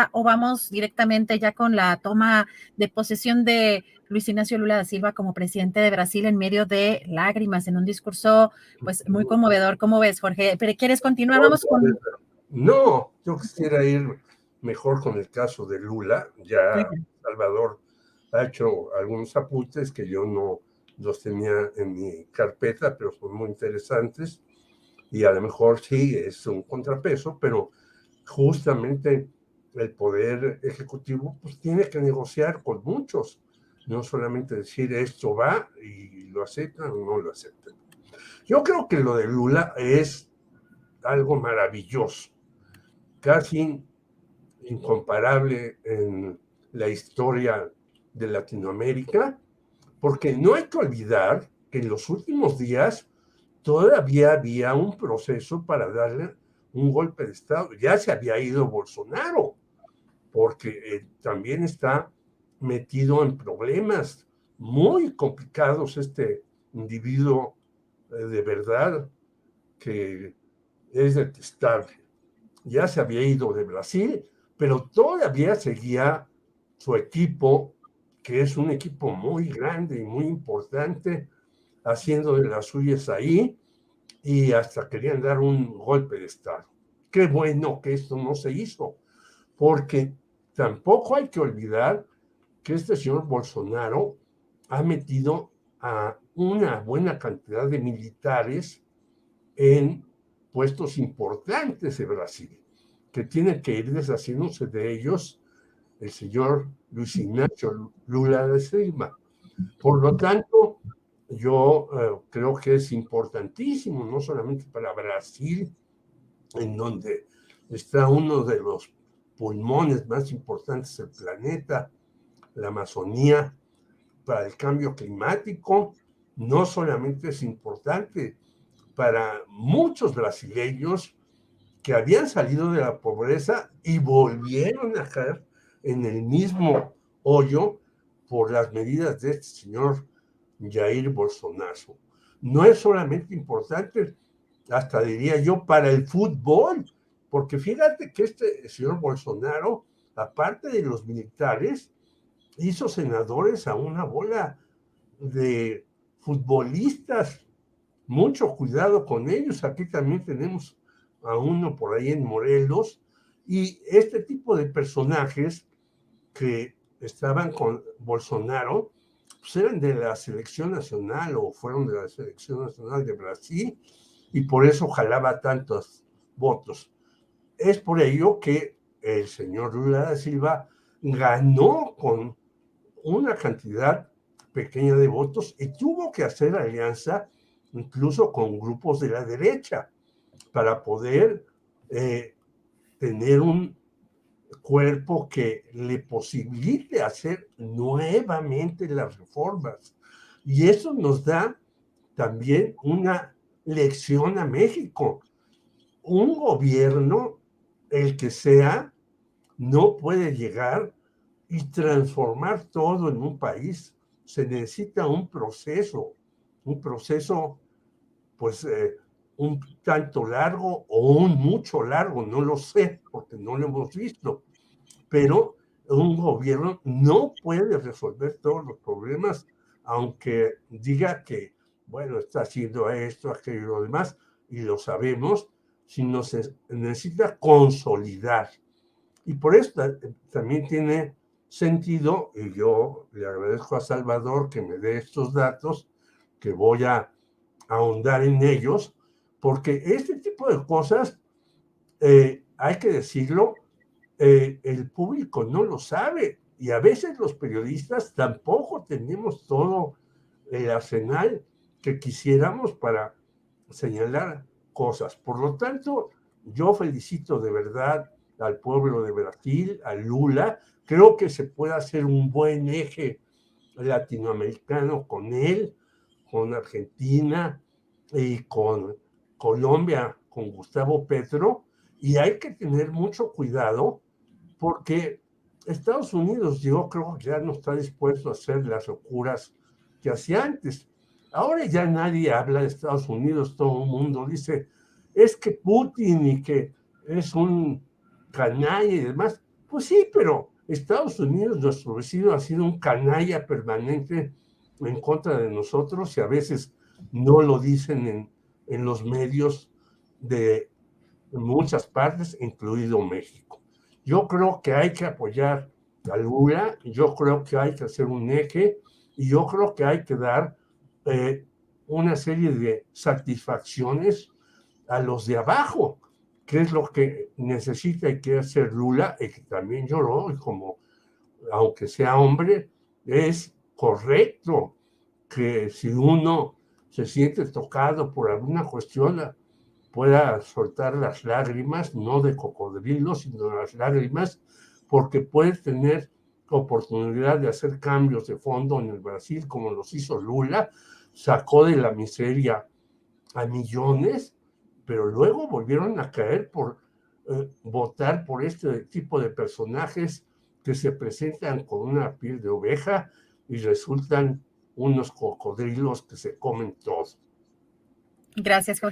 política o vamos directamente ya con la toma de posesión de Luis Ignacio Lula da Silva como presidente de Brasil en medio de lágrimas, en un discurso pues muy conmovedor? ¿Cómo ves, Jorge? ¿Pero quieres continuar? Vamos con... No, yo quisiera ir mejor con el caso de Lula. Ya Salvador ha hecho algunos apuntes que yo no los tenía en mi carpeta, pero son muy interesantes. Y a lo mejor sí es un contrapeso, pero justamente el poder ejecutivo pues tiene que negociar con muchos, no solamente decir esto va y lo aceptan o no lo aceptan. Yo creo que lo de Lula es algo maravilloso, casi incomparable en la historia de Latinoamérica, porque no hay que olvidar que en los últimos días todavía había un proceso para darle un golpe de Estado. Ya se había ido Bolsonaro, porque también está metido en problemas muy complicados este individuo de verdad que es detestable. Ya se había ido de Brasil, pero todavía seguía su equipo, que es un equipo muy grande y muy importante, haciendo de las suyas ahí, y hasta querían dar un golpe de Estado. Qué bueno que esto no se hizo, porque tampoco hay que olvidar que este señor Bolsonaro ha metido a una buena cantidad de militares en puestos importantes de Brasil, que tiene que ir deshaciéndose de ellos el señor Luis Ignacio Lula da Silva. Por lo tanto, yo creo que es importantísimo, no solamente para Brasil, en donde está uno de los pulmones más importantes del planeta, la Amazonía, para el cambio climático, no solamente es importante para muchos brasileños que habían salido de la pobreza y volvieron a caer en el mismo hoyo por las medidas de este señor Jair Bolsonaro. No es solamente importante, hasta diría yo, para el fútbol, porque fíjate que este señor Bolsonaro, aparte de los militares, hizo senadores a una bola de futbolistas. Mucho cuidado con ellos. Aquí también tenemos a uno por ahí en Morelos. Y este tipo de personajes que estaban con Bolsonaro, pues eran de la selección nacional o fueron de la selección nacional de Brasil y por eso jalaba tantos votos. Es por ello que el señor Lula da Silva ganó con una cantidad pequeña de votos y tuvo que hacer alianza incluso con grupos de la derecha para poder tener un cuerpo que le posibilite hacer nuevamente las reformas. Y eso nos da también una lección a México. Un gobierno, el que sea, no puede llegar y transformar todo en un país. Se necesita un proceso pues un tanto largo o un mucho largo, no lo sé, porque no lo hemos visto, pero un gobierno no puede resolver todos los problemas, aunque diga que, bueno, está haciendo esto, aquello y lo demás, y lo sabemos, sino se necesita consolidar. Y por eso también tiene sentido, y yo le agradezco a Salvador que me dé estos datos, que voy a ahondar en ellos, porque este tipo de cosas, hay que decirlo, el público no lo sabe y a veces los periodistas tampoco tenemos todo el arsenal que quisiéramos para señalar cosas. Por lo tanto, yo felicito de verdad al pueblo de Brasil, a Lula. Creo que se puede hacer un buen eje latinoamericano con él, con Argentina y con Colombia, con Gustavo Petro, y hay que tener mucho cuidado porque Estados Unidos, yo creo que ya no está dispuesto a hacer las locuras que hacía antes. Ahora ya nadie habla de Estados Unidos, todo el mundo dice, es que Putin y que es un canalla y demás. Pues sí, pero Estados Unidos, nuestro vecino, ha sido un canalla permanente en contra de nosotros y a veces no lo dicen en los medios de muchas partes, incluido México. Yo creo que hay que apoyar a Lula, yo creo que hay que hacer un eje y yo creo que hay que dar una serie de satisfacciones a los de abajo, que es lo que necesita y quiere hacer Lula, y que también lloró, y como, aunque sea hombre, es correcto que si uno se siente tocado por alguna cuestión, pueda soltar las lágrimas, no de cocodrilo, sino las lágrimas, porque puede tener oportunidad de hacer cambios de fondo en el Brasil, como los hizo Lula, sacó de la miseria a millones, pero luego volvieron a caer por votar por este tipo de personajes que se presentan con una piel de oveja y resultan unos cocodrilos que se comen todo. Gracias, Jorge.